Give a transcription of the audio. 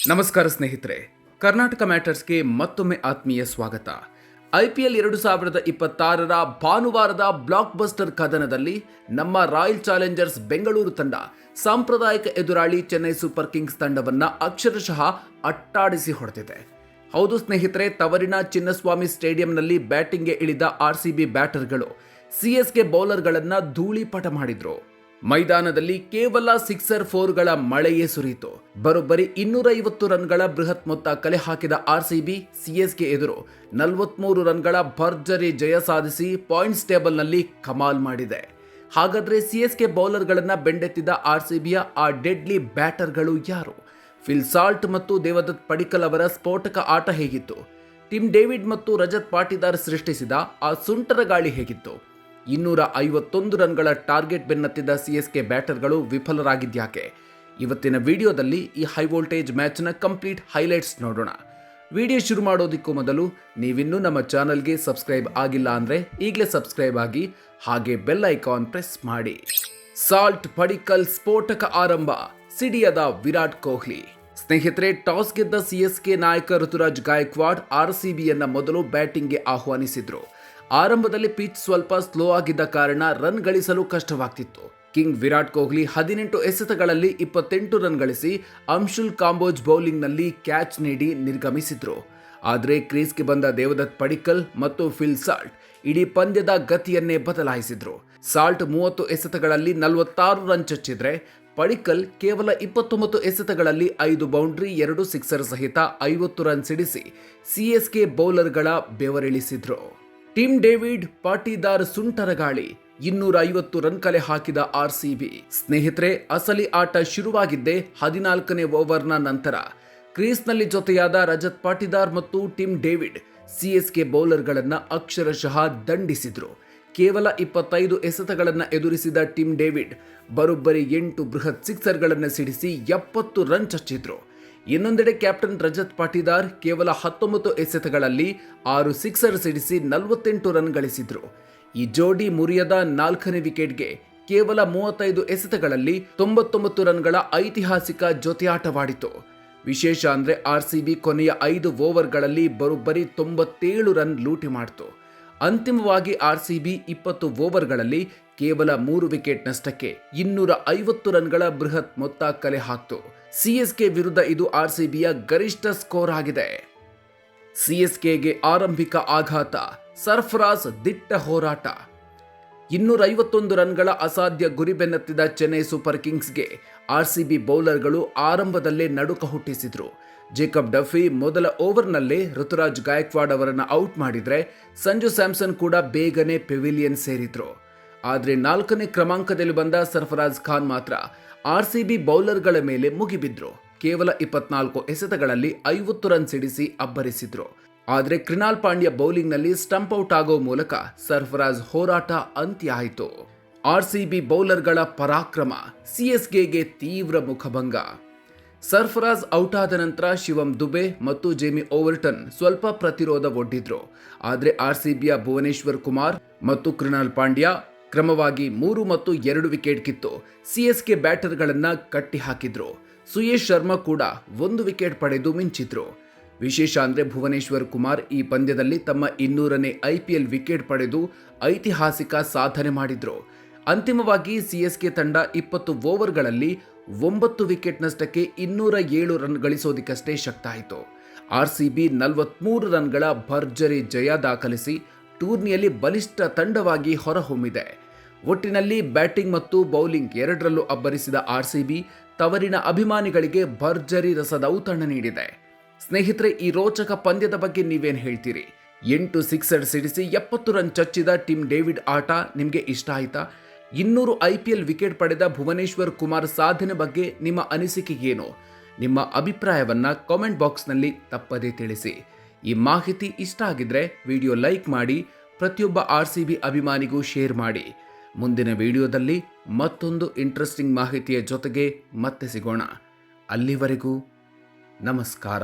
ನಮಸ್ಕಾರ ಸ್ನೇಹಿತರೆ, ಕರ್ನಾಟಕ ಮ್ಯಾಟರ್ಸ್ಗೆ ಮತ್ತೊಮ್ಮೆ ಆತ್ಮೀಯ ಸ್ವಾಗತ. IPL 2026ರ ಭಾನುವಾರದ ಬ್ಲಾಕ್ ಬಸ್ಟರ್ ಕದನದಲ್ಲಿ ನಮ್ಮ ರಾಯಲ್ ಚಾಲೆಂಜರ್ಸ್ ಬೆಂಗಳೂರು ತಂಡ ಸಾಂಪ್ರದಾಯಿಕ ಎದುರಾಳಿ ಚೆನ್ನೈ ಸೂಪರ್ ಕಿಂಗ್ಸ್ ತಂಡವನ್ನ ಅಕ್ಷರಶಃ ಅಟ್ಟಾಡಿಸಿ ಹೊಡೆದಿದೆ. ಹೌದು ಸ್ನೇಹಿತರೆ, ತವರಿನ ಚಿನ್ನಸ್ವಾಮಿ ಸ್ಟೇಡಿಯಂನಲ್ಲಿ ಬ್ಯಾಟಿಂಗ್ಗೆ ಇಳಿದ RCB ಬ್ಯಾಟರ್ಗಳು CSK ಬೌಲರ್ಗಳನ್ನ ಧೂಳಿಪಟ ಮಾಡಿದ್ರು. ಮೈದಾನದಲ್ಲಿ ಕೇವಲ 6-4ಗಳ ಮಳೆಯೇ ಸುರಿಯಿತು. ಬರೋಬ್ಬರಿ 250 ರನ್ಗಳ ಬೃಹತ್ ಮೊತ್ತ ಕಲೆ ಹಾಕಿದ RCB CSK ಎದುರು 43 ರನ್ಗಳ ಭರ್ಜರಿ ಜಯ ಸಾಧಿಸಿ ಪಾಯಿಂಟ್ಸ್ ಟೇಬಲ್ನಲ್ಲಿ ಕಮಾಲ್ ಮಾಡಿದೆ. ಹಾಗಾದ್ರೆ CSK ಬೌಲರ್ಗಳನ್ನ ಬೆಂಡೆತ್ತಿದ RCBಯ ಆ ಡೆಡ್ಲಿ ಬ್ಯಾಟರ್ಗಳು ಯಾರು? ಫಿಲ್ ಸಾಲ್ಟ್ ಮತ್ತು ದೇವದತ್ ಪಡಿಕ್ಕಲ್ ಅವರ ಸ್ಫೋಟಕ ಆಟ ಹೇಗಿತ್ತು? ಟಿಮ್ ಡೇವಿಡ್ ಮತ್ತು ರಜತ್ ಪಾಟಿದಾರ್ ಸೃಷ್ಟಿಸಿದ ಆ ಸುಂಟರ ಗಾಳಿ ಹೇಗಿತ್ತು? 251 ರನ್ಗಳ ಟಾರ್ಗೆಟ್ ಬೆನ್ನತ್ತಿದ್ದ CSK ಬ್ಯಾಟರ್ಗಳು ವಿಫಲರಾಗಿದ್ಯಾಕೆ? ಇವತ್ತಿನ ವಿಡಿಯೋದಲ್ಲಿ ಈ ಹೈ ವೋಲ್ಟೇಜ್ ಮ್ಯಾಚ್ನ ಕಂಪ್ಲೀಟ್ ಹೈಲೈಟ್ಸ್ ನೋಡೋಣ. ವಿಡಿಯೋ ಶುರು ಮಾಡೋದಕ್ಕೂ ಮೊದಲು ನೀವಿನ್ನೂ ನಮ್ಮ ಚಾನಲ್ಗೆ ಸಬ್ಸ್ಕ್ರೈಬ್ ಆಗಿಲ್ಲ ಅಂದರೆ ಈಗಲೇ ಸಬ್ಸ್ಕ್ರೈಬ್ ಆಗಿ, ಹಾಗೆ ಬೆಲ್ ಐಕಾನ್ ಪ್ರೆಸ್ ಮಾಡಿ. ಸಾಲ್ಟ್ ಪಡಿಕ್ಕಲ್ ಸ್ಫೋಟಕ ಆರಂಭ, ಸಿಡಿಯದ ವಿರಾಟ್ ಕೊಹ್ಲಿ. ಸ್ನೇಹಿತರೆ, ಟಾಸ್ ಗೆದ್ದ CSK ನಾಯಕ ಋತುರಾಜ್ ಗಾಯಕ್ವಾಡ್ RCBಯನ್ನ ಮೊದಲು ಬ್ಯಾಟಿಂಗ್ಗೆ ಆಹ್ವಾನಿಸಿದ್ರು. ಆರಂಭದಲ್ಲಿ ಪಿಚ್ ಸ್ವಲ್ಪ ಸ್ಲೋ ಆಗಿದ್ದ ಕಾರಣ ರನ್ ಗಳಿಸಲು ಕಷ್ಟವಾಗ್ತಿತ್ತು. ಕಿಂಗ್ ವಿರಾಟ್ ಕೊಹ್ಲಿ 18 ಎಸೆತಗಳಲ್ಲಿ 28 ರನ್ ಗಳಿಸಿ ಅಂಶುಲ್ ಕಾಂಬೋಜ್ ಬೌಲಿಂಗ್ನಲ್ಲಿ ಕ್ಯಾಚ್ ನೀಡಿ ನಿರ್ಗಮಿಸಿದ್ರು. ಆದರೆ ಕ್ರೀಸ್ಗೆ ಬಂದ ದೇವದತ್ ಪಡಿಕ್ಕಲ್ ಮತ್ತು ಫಿಲ್ ಸಾಲ್ಟ್ ಇಡೀ ಪಂದ್ಯದ ಗತಿಯನ್ನೇ ಬದಲಾಯಿಸಿದ್ರು. ಸಾಲ್ಟ್ 30 ಎಸೆತಗಳಲ್ಲಿ 46 ರನ್ ಚಚ್ಚಿದ್ರೆ ಪಡಿಕ್ಕಲ್ ಕೇವಲ 29 ಎಸೆತಗಳಲ್ಲಿ 5 ಬೌಂಡ್ರಿ 2 ಸಿಕ್ಸರ್ ಸಹಿತ 50 ರನ್ ಸಿಡಿಸಿ CSK ಬೌಲರ್ಗಳ ಬೆವರಿಳಿಸಿದ್ರು. ಟಿಮ್ ಡೇವಿಡ್ ಪಾಟಿದಾರ್ ಸುಂಟರಗಾಳಿ, 250 ರನ್ ಕಲೆ ಹಾಕಿದ RCB. ಸ್ನೇಹಿತರೆ, ಅಸಲಿ ಆಟ ಶುರುವಾಗಿದ್ದೇ 14ನೇ ಓವರ್ನ ನಂತರ. ಕ್ರೀಸ್ನಲ್ಲಿ ಜೊತೆಯಾದ ರಜತ್ ಪಾಟಿದಾರ್ ಮತ್ತು ಟಿಮ್ ಡೇವಿಡ್ CSK ಬೌಲರ್ಗಳನ್ನ ಅಕ್ಷರಶಃ ದಂಡಿಸಿದ್ರು. ಕೇವಲ 25 ಎಸೆತಗಳನ್ನು ಎದುರಿಸಿದ ಟಿಮ್ ಡೇವಿಡ್ ಬರೋಬ್ಬರಿ 8 ಬೃಹತ್ ಸಿಕ್ಸರ್ಗಳನ್ನು ಸಿಡಿಸಿ 70 ರನ್ ಚಚ್ಚಿದ್ರು. ಇನ್ನೊಂದೆಡೆ ಕ್ಯಾಪ್ಟನ್ ರಜತ್ ಪಾಟಿದಾರ್ ಕೇವಲ 19 ಎಸೆತಗಳಲ್ಲಿ 6 ಸಿಕ್ಸರ್ ಸಿಡಿಸಿ 48 ರನ್ ಗಳಿಸಿದ್ರು. ಈ ಜೋಡಿ ಮುರಿಯದ 4ನೇ ವಿಕೆಟ್ಗೆ ಕೇವಲ 35 ಎಸೆತಗಳಲ್ಲಿ 99 ರನ್ಗಳ ಐತಿಹಾಸಿಕ ಜೊತೆಯಾಟವಾಡಿತು. ವಿಶೇಷ ಅಂದ್ರೆ RCB ಕೊನೆಯ 5 ಓವರ್ಗಳಲ್ಲಿ ಬರೋಬ್ಬರಿ 97 ರನ್ ಲೂಟಿ ಮಾಡಿತು. ಅಂತಿಮವಾಗಿ RCB 20 ಓವರ್ಗಳಲ್ಲಿ ಕೇವಲ 3 ವಿಕೆಟ್ ನಷ್ಟಕ್ಕೆ 250 ರನ್ಗಳ ಬೃಹತ್ ಮೊತ್ತ ಕಲೆ ಹಾಕ್ತು. CSK ವಿರುದ್ಧ ಇದು RCBಯ ಗರಿಷ್ಠ ಸ್ಕೋರ್ ಆಗಿದೆ. CSKಗೆ ಆರಂಭಿಕ ಆಘಾತ, ಸರ್ಫರಾಜ್ ದಿಟ್ಟ ಹೋರಾಟ. 251 ರನ್ಗಳ ಅಸಾಧ್ಯ ಗುರಿ ಬೆನ್ನತ್ತಿದ ಚೆನ್ನೈ ಸೂಪರ್ ಕಿಂಗ್ಸ್ಗೆ RCB ಬೌಲರ್ಗಳು ಆರಂಭದಲ್ಲೇ ನಡುಕ ಹುಟ್ಟಿಸಿದ್ರು. ಜೇಕಬ್ ಡಫಿ ಮೊದಲ ಓವರ್ನಲ್ಲೇ ಋತುರಾಜ್ ಗಾಯಕ್ವಾಡ್ ಅವರನ್ನು ಔಟ್ ಮಾಡಿದ್ರೆ ಸಂಜು ಸ್ಯಾಮ್ಸನ್ ಕೂಡ ಬೇಗನೆ ಪೆವಿಲಿಯನ್ ಸೇರಿದ್ರು. ಆದರೆ 4ನೇ ಕ್ರಮಾಂಕದಲ್ಲಿ ಬಂದ ಸರ್ಫರಾಜ್ ಖಾನ್ ಮಾತ್ರ RCB ಬೌಲರ್ಗಳ ಮೇಲೆ ಮುಗಿಬಿದ್ರು. ಕೇವಲ 24 ಎಸೆತಗಳಲ್ಲಿ 50 ರನ್ ಸಿಡಿಸಿ ಅಬ್ಬರಿಸಿದ್ರು. ಆದರೆ ಕೃಣಾಲ್ ಪಾಂಡ್ಯ ಬೌಲಿಂಗ್ನಲ್ಲಿ ಸ್ಟಂಪ್ ಔಟ್ ಆಗೋ ಮೂಲಕ ಸರ್ಫರಾಜ್ ಹೋರಾಟ ಅಂತ್ಯ ಆಯಿತು. RCB ಬೌಲರ್ಗಳ ಪರಾಕ್ರಮ, CSKಗೆ ತೀವ್ರ ಮುಖಭಂಗ. ಸರ್ಫರಾಜ್ ಔಟ್ ಆದ ನಂತರ ಶಿವಮ್ ದುಬೆ ಮತ್ತು ಜೇಮಿ ಓವರ್ಟನ್ ಸ್ವಲ್ಪ ಪ್ರತಿರೋಧ ಒಡ್ಡಿದ್ರು. ಆದರೆ RCBಯ ಭುವನೇಶ್ವರ್ ಕುಮಾರ್ ಮತ್ತು ಕೃಣಾಲ್ ಪಾಂಡ್ಯ ಕ್ರಮವಾಗಿ 3 ಮತ್ತು 2 ವಿಕೆಟ್ ಕಿತ್ತು CSK ಬ್ಯಾಟರ್ಗಳನ್ನ ಕಟ್ಟಿ ಹಾಕಿದ್ರು. ಸುಯೇಶ್ ಶರ್ಮಾ ಕೂಡ 1 ವಿಕೆಟ್ ಪಡೆದು ಮಿಂಚಿದ್ರು. ವಿಶೇಷ ಅಂದ್ರೆ ಭುವನೇಶ್ವರ್ ಕುಮಾರ್ ಈ ಪಂದ್ಯದಲ್ಲಿ ತಮ್ಮ 200ನೇ IPL ವಿಕೆಟ್ ಪಡೆದು ಐತಿಹಾಸಿಕ ಸಾಧನೆ ಮಾಡಿದ್ರು. ಅಂತಿಮವಾಗಿ CSK ತಂಡ 20 ಓವರ್ಗಳಲ್ಲಿ 9 ವಿಕೆಟ್ ನಷ್ಟಕ್ಕೆ 207 ರನ್ ಗಳಿಸೋದಕ್ಕಷ್ಟೇ ಶಕ್ತ ಆಯಿತು. RCB 43 ರನ್ಗಳ ಭರ್ಜರಿ ಜಯ ದಾಖಲಿಸಿ ಟೂರ್ನಿಯಲ್ಲಿ ಬಲಿಷ್ಠ ತಂಡವಾಗಿ ಹೊರಹೊಮ್ಮಿದೆ. ಒಟ್ಟಿನಲ್ಲಿ ಬ್ಯಾಟಿಂಗ್ ಮತ್ತು ಬೌಲಿಂಗ್ ಎರಡರಲ್ಲೂ ಅಬ್ಬರಿಸಿದ RCB ತವರಿನ ಅಭಿಮಾನಿಗಳಿಗೆ ಭರ್ಜರಿ ರಸದೌತಣ ನೀಡಿದೆ. ಸ್ನೇಹಿತರೆ, ಈ ರೋಚಕ ಪಂದ್ಯದ ಬಗ್ಗೆ ನೀವೇನು ಹೇಳ್ತೀರಿ? 8 ಸಿಕ್ಸರ್ ಸಿಡಿಸಿ 70 ರನ್ ಚಚ್ಚಿದ ಟಿಮ್ ಡೇವಿಡ್ ಆಟ ನಿಮಗೆ ಇಷ್ಟ ಆಯ್ತಾ? 200 IPL ವಿಕೆಟ್ ಪಡೆದ ಭುವನೇಶ್ವರ್ ಕುಮಾರ್ ಸಾಧನೆ ಬಗ್ಗೆ ನಿಮ್ಮ ಅನಿಸಿಕೆ ಏನು? ನಿಮ್ಮ ಅಭಿಪ್ರಾಯವನ್ನ ಕಾಮೆಂಟ್ ಬಾಕ್ಸ್ನಲ್ಲಿ ತಪ್ಪದೇ ತಿಳಿಸಿ. ಈ ಮಾಹಿತಿ ಇಷ್ಟ ಆಗಿದ್ರೆ ವಿಡಿಯೋ ಲೈಕ್ ಮಾಡಿ, ಪ್ರತಿಯೊಬ್ಬ RCB ಅಭಿಮಾನಿಗೂ ಶೇರ್ ಮಾಡಿ. ಮುಂದಿನ ವಿಡಿಯೋದಲ್ಲಿ ಮತ್ತೊಂದು ಇಂಟ್ರೆಸ್ಟಿಂಗ್ ಮಾಹಿತಿಯ ಜೊತೆಗೆ ಮತ್ತೆ ಸಿಗೋಣ. ಅಲ್ಲಿವರೆಗೂ ನಮಸ್ಕಾರ.